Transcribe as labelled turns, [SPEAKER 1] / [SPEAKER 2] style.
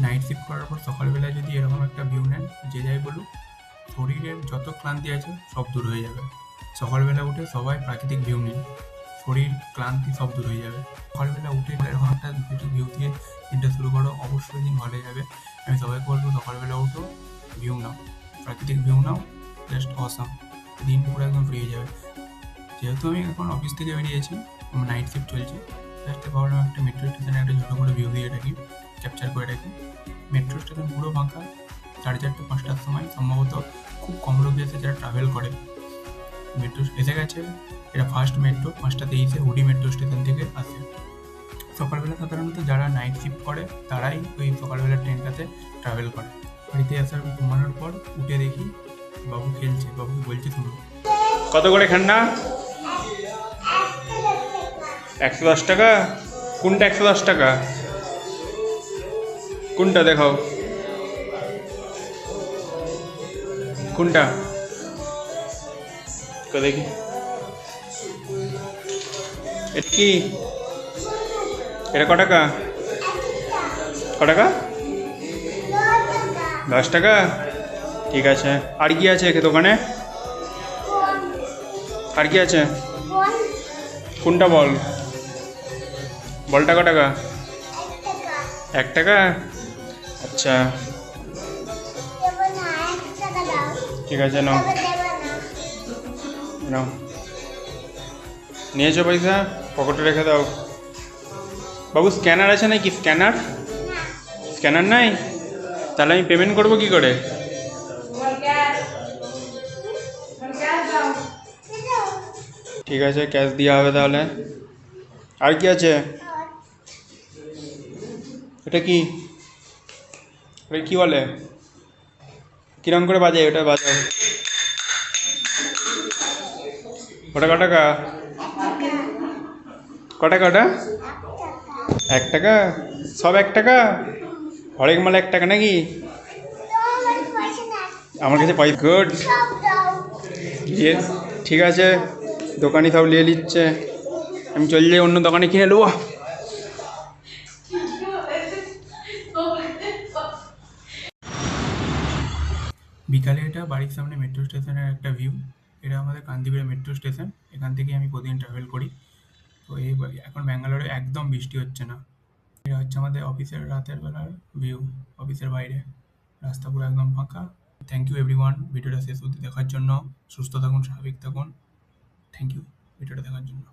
[SPEAKER 1] Night shift করার পর সকালবেলায় যদি এরকম একটা ভিউ নেন, যে যাই বলুক শরীরের যত ক্লান্তি আছে সব দূর হয়ে যাবে। সকালবেলা উঠে সবাই প্রাকৃতিক ভিউ নিন, শরীর ক্লান্তি সব দূর হয়ে যাবে। সকালবেলা উঠে এরকম একটা ভিউ দিয়ে দিনটা শুরু করো, অবশ্যই দিন ভালো যাবে। আমি সবাইকে বলবো সকালবেলা উঠো, ভিউ নাও, প্রাকৃতিক ভিউ নাও, জাস্ট অসাম, দিন পুরো একদম ফ্রি হয়ে যাবে। যেহেতু আমি এখন অফিস থেকে বেরিয়েছি, আমার নাইট শিফট চলছে, জাস্ট ভাবলাম একটা মেট্রো স্টেশনে একটা ছোটো করে ভিউ দিয়ে রাখি, ক্যাপচার করে রাখি। মেট্রো স্টেশন পুরো ফাঁকা, 4:30-5টার সময় সম্ভবত খুব কম লোক এসে যারা ট্রাভেল করে। মেট্রো এসে গেছে, এটা ফার্স্ট মেট্রো 5:23-এ হুডি মেট্রো স্টেশন থেকে আসে। সকালবেলা সাধারণত যারা নাইট শিফট করে তারাই ওই সকালবেলা ট্রেনটাতে ট্রাভেল করে। বাড়িতে আসার ঘুমানোর পর উঠে দেখি বাবু খেলছে, বাবুকে বলছি শুনুন।
[SPEAKER 2] কত করে ঠান্ডা? 110 টাকা। কোনটা 110 টাকা? কোনটা দেখাও, কোনটা দেখি। এটা কি? এটা ক টাকা? ক টাকা? 10 টাকা। ঠিক আছে। আর কি আছে দোকানে? আর কি আছে? কোনটা বল? বলটা ক টাকা? 1 টাকা। আচ্ছা ঠিক আছে, নাও নাও, নিয়েছো পয়সা? পকেটে রেখে দাও। বাবু স্ক্যানার আছে নাকি? স্ক্যানার স্ক্যানার নাই? তাহলে আমি পেমেন্ট করবো কি করে? ঠিক আছে, ক্যাশ দেওয়া হবে তাহলে। আর কি আছে? এটা কি? এটা কি বলে? কিরম করে বাজে? ওটা বাজাও। ওটা ক টাকা? ক টাকা ওটা? 1 টাকা। সব 1 টাকা? হরেক মাল 1 টাকা নাকি? আমার কাছে পয়সা গুড। ঠিক আছে, দোকানি সব নিয়ে নিচ্ছে, আমি চলে যাই অন্য দোকানে কিনে নেবো।
[SPEAKER 1] বিকালে এটা বাড়ির সামনে মেট্রো স্টেশনের একটা ভিউ। এটা আমাদের কান্দিপুরে মেট্রো স্টেশন, এখান থেকে আমি প্রতিদিন ট্রাভেল করি। তো এই এখন ব্যাঙ্গালোরে একদম বৃষ্টি হচ্ছে না। এটা হচ্ছে আমাদের অফিসের রাতের বেলার ভিউ, অফিসের বাইরে রাস্তা পুরো একদম ফাঁকা। থ্যাংক ইউ এভরিওয়ান ভিডিওটা শেষ অবধি দেখার জন্য। সুস্থ থাকুন, স্বাভাবিক থাকুন। থ্যাংক ইউ ভিডিওটা দেখার জন্য।